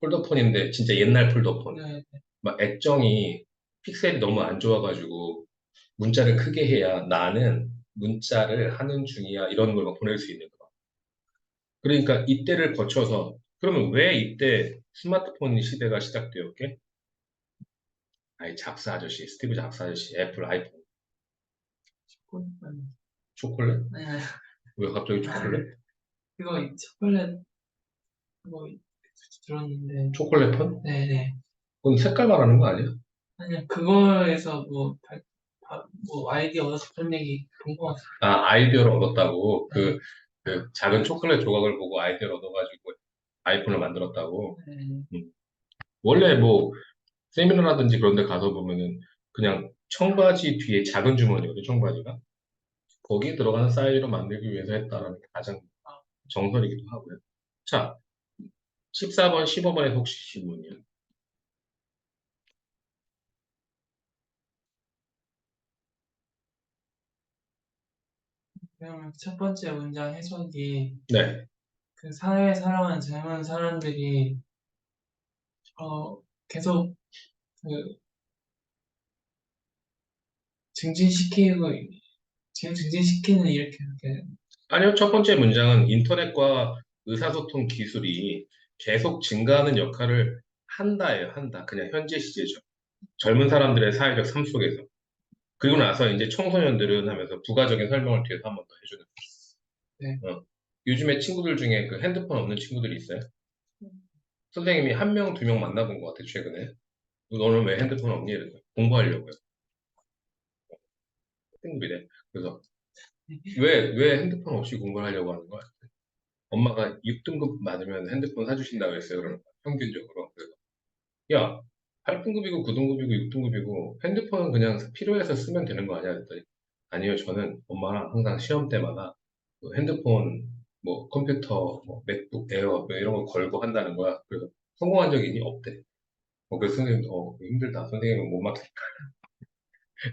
폴더폰인데 진짜 옛날 폴더폰. 네, 막 액정이 픽셀이 너무 안 좋아가지고 문자를 크게 해야 나는 문자를 하는 중이야 이런 걸 막 보낼 수 있는 거. 그러니까 이때를 거쳐서 그러면 왜 이때 스마트폰 시대가 시작되었게? 아이 잡스 아저씨, 스티브 잡스 아저씨, 애플 아이폰, 초콜릿. 초콜릿? 아니, 아니, 왜 갑자기 초콜릿? 그거 초콜릿 그거 들었는데, 초콜릿 폰? 네네. 그건 색깔 말하는 거 아니야? 아니, 그거에서 뭐 아이디어 얻어서 그런 얘기 본 것 같아요. 아 아이디어를 얻었다고 네, 그 작은 초콜릿 조각을 보고 아이디어를 얻어가지고 아이폰을 만들었다고. 네, 음. 원래 뭐 세미나라든지 그런 데 가서 보면은 그냥 청바지 뒤에 작은 주머니거든, 청바지가. 거기에 들어가는 사이즈로 만들기 위해서 했다라는 게 가장 정설이기도 하고요. 자, 14번, 15번에 혹시 질문이요? 그러면 첫 번째 문장 해석이 네. 그 사회에 살아가는 젊은 사람들이 계속 그 증진시키고 증진시키는 이렇게 아니요, 첫 번째 문장은 인터넷과 의사소통 기술이 계속 증가하는 역할을 한다예요, 한다. 그냥 현재 시제죠. 젊은 사람들의 사회적 삶 속에서. 그리고 나서 이제 청소년들은 하면서 부가적인 설명을 뒤에서 한 번 더 해주는 네. 거예요. 요즘에 친구들 중에 그 핸드폰 없는 친구들이 있어요? 선생님이 한 명, 두 명 만나본 것 같아, 최근에. 너는 왜 핸드폰 없니? 이래서 공부하려고요. 친구이래. 그래서 왜 핸드폰 없이 공부를 하려고 하는 거야? 엄마가 6등급 맞으면 핸드폰 사주신다고 했어요. 그러는 거야, 평균적으로. 그래서 야, 8등급이고 9등급이고 6등급이고 핸드폰은 그냥 필요해서 쓰면 되는 거 아니야? 그랬더니 아니요, 저는 엄마랑 항상 시험 때마다 그 핸드폰, 뭐 컴퓨터, 뭐 맥북 에어 뭐 이런 거 걸고 한다는 거야. 그래서 성공한 적이 없대. 그래서 선생님도 힘들다. 선생님은 못 맡겠다.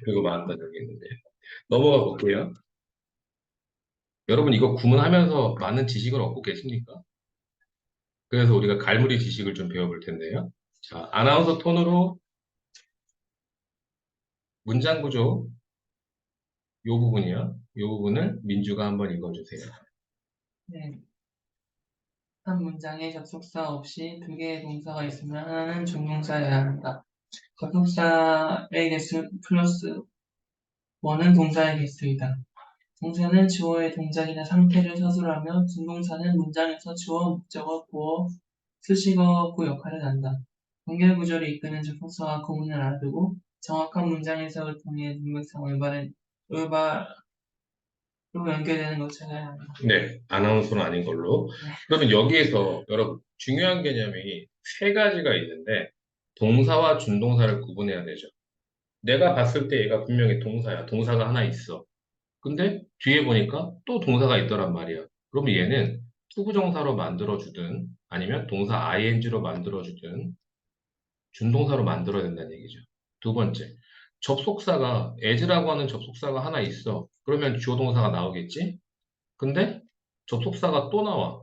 그리고 말았던 적이 있는데 넘어가 볼게요. 여러분 이거 구문하면서 많은 지식을 얻고 계십니까? 그래서 우리가 갈무리 지식을 좀 배워볼 텐데요. 자, 아나운서 톤으로 문장 구조 요 부분이요. 요 부분을 민주가 한번 읽어주세요. 네. 한 문장에 접속사 없이 두 개의 동사가 있으면 하나는 준동사여야 한다. 접속사의 개수 플러스 원은 동사의 개수이다. 동사는 주어의 동작이나 상태를 서술하며 준동사는 문장에서 주어, 목적어, 보어, 수식어, 구 역할을 한다. 연결 구조를 이끄는 접속사와 구문을 알아두고 정확한 문장 해석을 통해 문맥상 올바로 연결되는 걸 찾아야 한다. 네, 아나운서는 아닌 걸로. 네. 그러면 여기에서 여러분 중요한 개념이 세 가지가 있는데 동사와 준동사를 구분해야 되죠. 내가 봤을 때 얘가 분명히 동사야. 동사가 하나 있어. 근데 뒤에 보니까 또 동사가 있더란 말이야. 그러면 얘는 투부정사로 만들어주든 아니면 동사 ing로 만들어주든 준동사로 만들어야 된다는 얘기죠. 두 번째, 접속사가 as라고 하는 접속사가 하나 있어. 그러면 주어 동사가 나오겠지? 근데 접속사가 또 나와.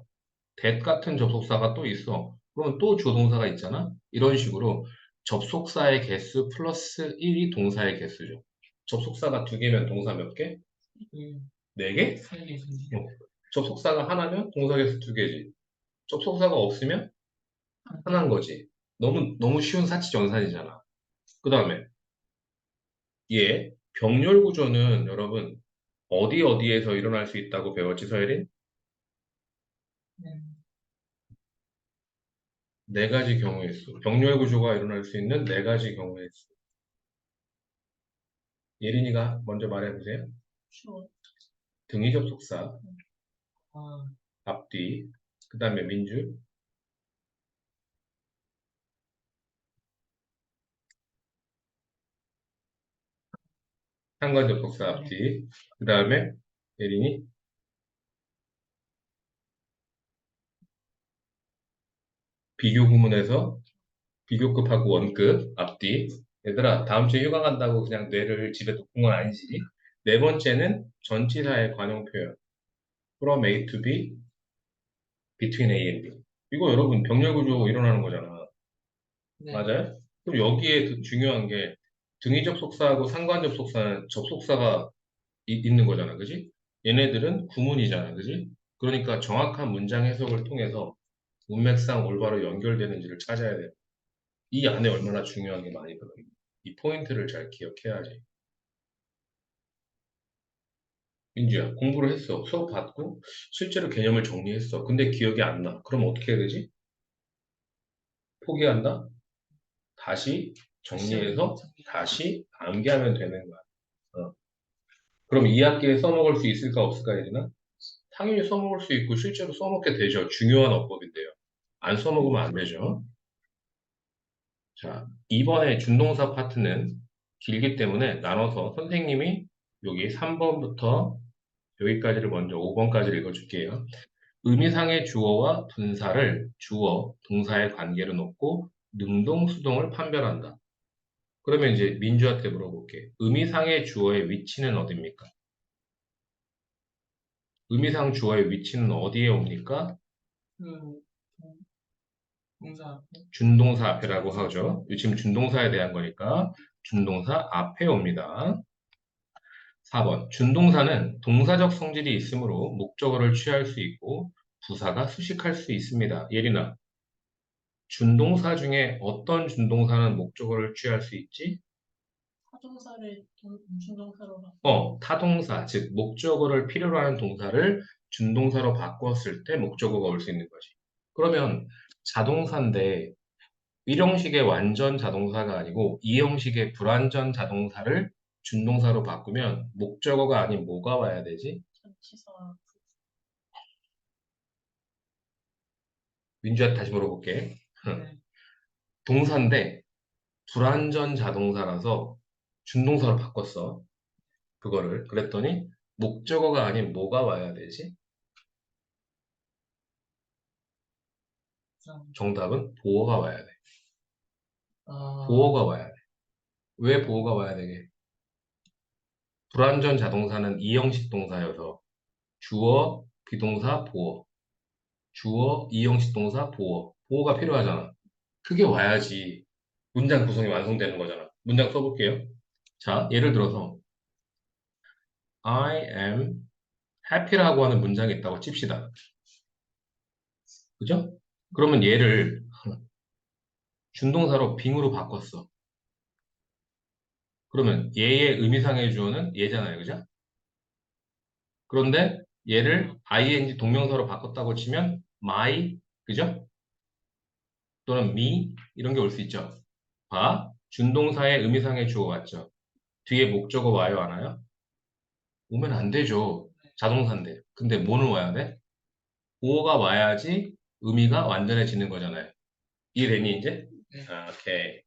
that 같은 접속사가 또 있어. 그러면 또 주어 동사가 있잖아? 이런 식으로 접속사의 개수 플러스 1이 동사의 개수죠. 접속사가 두 개면 동사 몇 개? 네 개? 살겠습니다. 접속사가 하나면 동사 개수 두 개지. 접속사가 없으면 하나인 거지. 너무 쉬운 사치전산이잖아. 그 다음에 얘 병렬 구조는 여러분 어디에서 일어날 수 있다고 배웠지, 서예린? 네. 네 가지 경우의 수. 병렬 구조가 일어날 수 있는 네 가지 경우의 수. 예린이가 먼저 말해보세요. 주어. 등위 접속사, 아, 앞뒤, 그 다음에 민주, 상관 접속사 앞뒤, 그 다음에 예린이, 비교 구문에서 비교급하고 원급 앞뒤. 얘들아, 다음 주에 휴가 간다고 그냥 뇌를 집에 놓은 건 아니지. 네 번째는 전치사의 관용 표현. From A to B, between A and B. 이거 여러분 병렬 구조 일어나는 거잖아. 네. 맞아요? 그럼 여기에 중요한 게 등위 접속사하고 상관 접속사는 접속사가 있는 거잖아. 그지? 얘네들은 구문이잖아. 그지? 그러니까 정확한 문장 해석을 통해서 문맥상 올바로 연결되는지를 찾아야 돼. 이 안에 얼마나 중요한 게 많이 들어있는 이 포인트를 잘 기억해야지. 민주야, 공부를 했어. 수업 받고 실제로 개념을 정리했어. 근데 기억이 안 나. 그럼 어떻게 해야 되지? 포기한다? 다시 정리해서 다시 암기하면 되는 거야. 그럼 2학기에 써먹을 수 있을까 없을까 얘들아? 당연히 써먹을 수 있고 실제로 써먹게 되죠. 중요한 어법인데요. 안 써먹으면 안 되죠. 자, 이번에 준동사 파트는 길기 때문에 나눠서 선생님이 여기 3번부터 여기까지를 먼저 5번까지를 읽어줄게요. 의미상의 주어와 분사를 주어, 동사의 관계로 놓고 능동, 수동을 판별한다. 그러면 이제 민주한테 물어볼게. 의미상의 주어의 위치는 어디입니까? 의미상 주어의 위치는 어디에 옵니까? 그, 동사. 준동사 앞에라고 하죠. 지금 준동사에 대한 거니까 준동사 앞에 옵니다. 4번. 준동사는 동사적 성질이 있으므로 목적어를 취할 수 있고 부사가 수식할 수 있습니다. 예린아, 준동사 중에 어떤 준동사는 목적어를 취할 수 있지? 타동사를 준동사로 바꿔. 타동사, 즉 목적어를 필요로 하는 동사를 준동사로 바꿨을 때 목적어가 올 수 있는 거지. 그러면 자동사인데 1형식의 완전 자동사가 아니고 2형식의 불완전 자동사를 준동사로 바꾸면 목적어가 아닌 뭐가 와야 되지? 전치사. 민주한테 다시 물어볼게. 네. 동사인데 불완전 자동사라서 준동사로 바꿨어. 그거를. 그랬더니 목적어가 아닌 뭐가 와야 되지? 정답은 보어가 와야 돼. 보어가 와야 돼. 왜 보어가 와야 되게? 불완전 자동사는 2형식 동사여서 주어, 비동사, 보어. 주어, 2형식 동사, 보어. 보어가 필요하잖아. 그게 와야지 문장 구성이 완성되는 거잖아. 문장 써볼게요. 자, 예를 들어서 I am happy라고 하는 문장이 있다고 칩시다. 그죠? 그러면 얘를 준동사로 being으로 바꿨어. 그러면 얘의 의미상의 주어는 얘잖아요. 그죠? 그런데 얘를 ing 동명사로 바꿨다고 치면 my, 그죠? 또는 me 이런 게 올 수 있죠. 봐, 준동사의 의미상의 주어 왔죠. 뒤에 목적어 와요, 안 와요? 오면 안 되죠. 자동사인데. 근데 뭐는 와야 돼? 보어가 와야지 의미가 완전해지는 거잖아요. 이해되니 이제? 네. 오케이.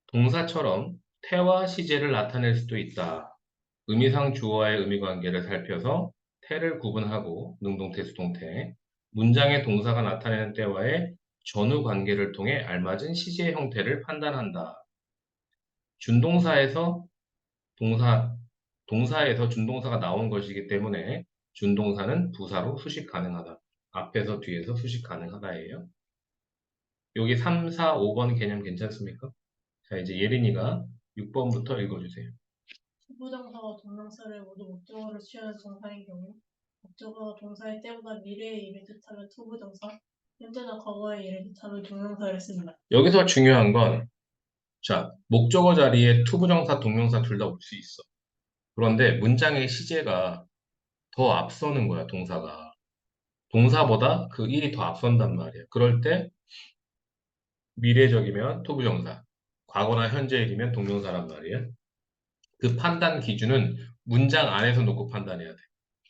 동사처럼 태와 시제를 나타낼 수도 있다. 의미상 주어와의 의미 관계를 살펴서 태를 구분하고 능동태, 수동태, 문장의 동사가 나타내는 때와의 전후 관계를 통해 알맞은 시제 형태를 판단한다. 준동사에서 동사에서 준동사가 나온 것이기 때문에 준동사는 부사로 수식 가능하다. 앞에서 뒤에서 수식 가능하다예요. 여기 3, 4, 5번 개념 괜찮습니까? 자, 이제 예린이가 6번부터 읽어주세요. 투부정사와 동명사를 모두 목적어로 취하는 동사인 경우 목적어가 동사의 때보다 미래의 일을 뜻하면 투부정사, 현재나 과거의 일을 뜻하면 동명사를 씁니다. 여기서 중요한 건, 자, 목적어 자리에 투부정사, 동명사 둘 다 올 수 있어. 그런데 문장의 시제가 더 앞서는 거야, 동사가. 동사보다 그 일이 더 앞선단 말이야. 그럴 때 미래적이면 투부정사, 과거나 현재 일이면 동명사란 말이야. 그 판단 기준은 문장 안에서 놓고 판단해야 돼.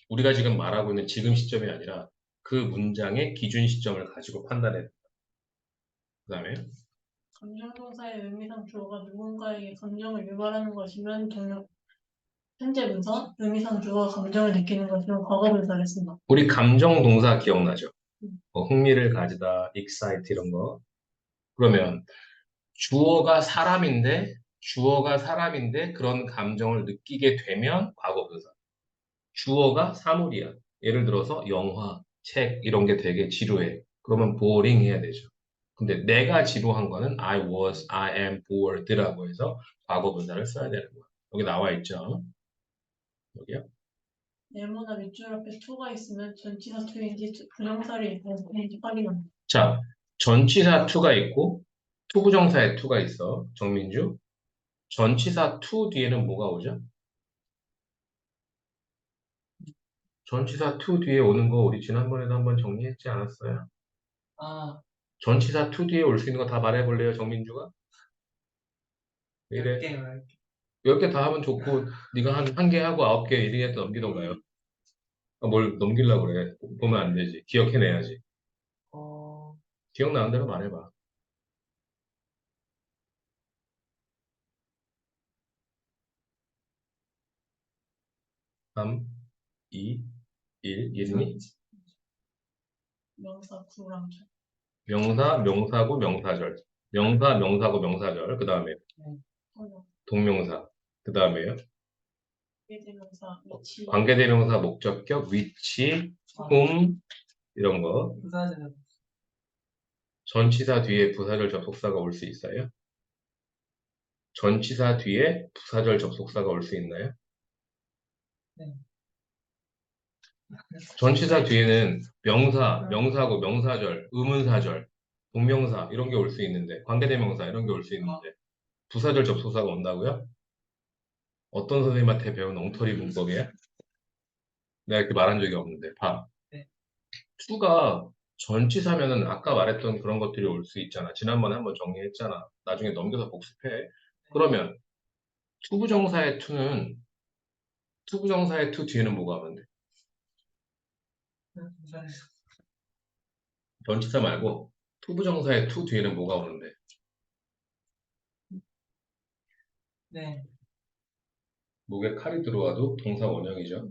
우리가 지금 말하고 있는 지금 시점이 아니라 그 문장의 기준 시점을 가지고 판단해야 돼. 그 다음에 감정동사의 의미상 주어가 누군가에게 감정을 유발하는 것이면 현재 분사, 의미상 주어가 감정을 느끼는 것이면 과거 분사를 쓴다. 우리 감정 동사 기억나죠? 음. 흥미를 가지다, excite 이런 거. 그러면 주어가 사람인데 그런 감정을 느끼게 되면 과거 분사. 주어가 사물이야. 예를 들어서 영화, 책 이런 게 되게 지루해. 그러면 boring 해야 되죠. 근데 내가 지루한 거는 I am bored라고 해서 과거 분사를 써야 되는 거야. 여기 나와 있죠? 여기요? 네모나 밑줄 앞에 to가 있으면 전치사 to인지 부정사를 입는지 확인합니다. 자, 전치사 to가 있고 투부정사에 to가 있어. 정민주. 전치사 to 뒤에는 뭐가 오죠? 전치사 to 뒤에 오는 거 우리 지난번에도 한번 정리했지 않았어요? 아, 전치사 to 뒤에 올 수 있는 거 다 말해볼래요, 정민주가? 왜 몇 이래? 개 말할게. 10개 다 하면 좋고 네가 한 개 하고 9개 1위에 넘기던가요? 아, 뭘 넘기려고 그래? 보면 안 되지. 기억해내야지. 어, 기억나는 대로 말해봐. 3, 2, 1, 1이니? 명사 구랑 절. 명사, 명사구, 명사절. 명사, 명사구, 명사절. 그 다음에 번역, 동명사. 그 다음에요. 관계대명사, 위치, 관계대명사, 목적격, 위치, 이런 거. 부사제는 전치사 뒤에 부사절 접속사가 올 수 있어요? 전치사 뒤에 부사절 접속사가 올 수 있나요? 네. 전치사 뒤에는 명사, 명사구, 명사절, 의문사절, 동명사 이런 게 올 수 있는데 관계대명사 이런 게 올 수 있는데 부사절 접속사가 온다고요? 어떤 선생님한테 배운 엉터리 문법이야? 내가 이렇게 말한 적이 없는데 봐. 네. 투가 전치사면은 아까 말했던 그런 것들이 올 수 있잖아. 지난번에 한번 정리했잖아. 나중에 넘겨서 복습해. 그러면 투부정사의 투 뒤에는 뭐가 오면 돼? 전치사 말고 투부정사의 투 뒤에는 뭐가 오는데? 네. 목에 칼이 들어와도 동사 원형이죠.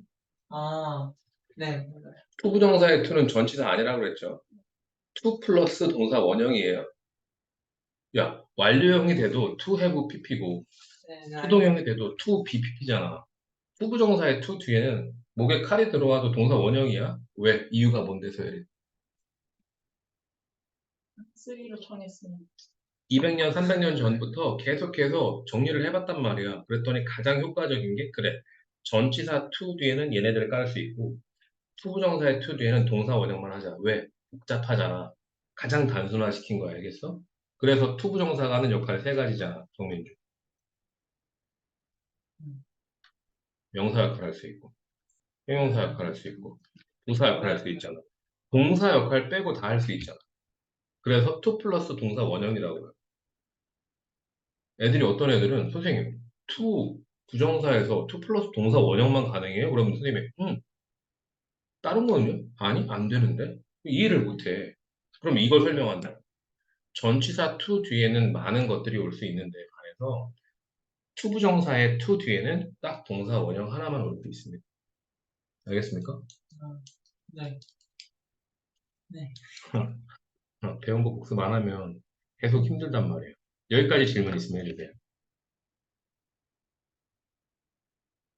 아, 네. 투부정사의 투는 전치사 아니라고 그랬죠. 투 플러스 동사 원형이에요. 야, 완료형이 돼도 to have pp고 네, 수동형이 돼도 to be pp잖아. 투부정사의 to 뒤에는 목에 칼이 들어와도 동사 원형이야. 왜? 이유가 뭔데서 이래. 쓰기로 정했습니다. 200년, 300년 전부터 계속해서 정리를 해봤단 말이야. 그랬더니 가장 효과적인 게 그래. 전치사 to 뒤에는 얘네들을 깔 수 있고 투부정사의 to 뒤에는 동사 원형만 하자. 왜? 복잡하잖아. 가장 단순화시킨 거야. 알겠어? 그래서 투부정사가 하는 역할 세 가지잖아. 정민주. 명사 역할 할 수 있고 형용사 역할 할 수 있고 부사 역할 할 수 있잖아. 동사 역할 빼고 다 할 수 있잖아. 그래서 to 플러스 동사 원형이라고 해요. 애들이 어떤 애들은 선생님 to 부정사에서 to 플러스 동사 원형만 가능해요? 그러면 선생님이 다른 거는요? 아니 안 되는데 이해를 못해. 그럼 이걸 설명한다. 전치사 to 뒤에는 많은 것들이 올 수 있는데 반해서 to 부정사의 to 뒤에는 딱 동사 원형 하나만 올 수 있습니다. 알겠습니까? 네. 네. 배운 거 복습 안 하면 계속 힘들단 말이에요. 여기까지 질문 있으면 해주세요.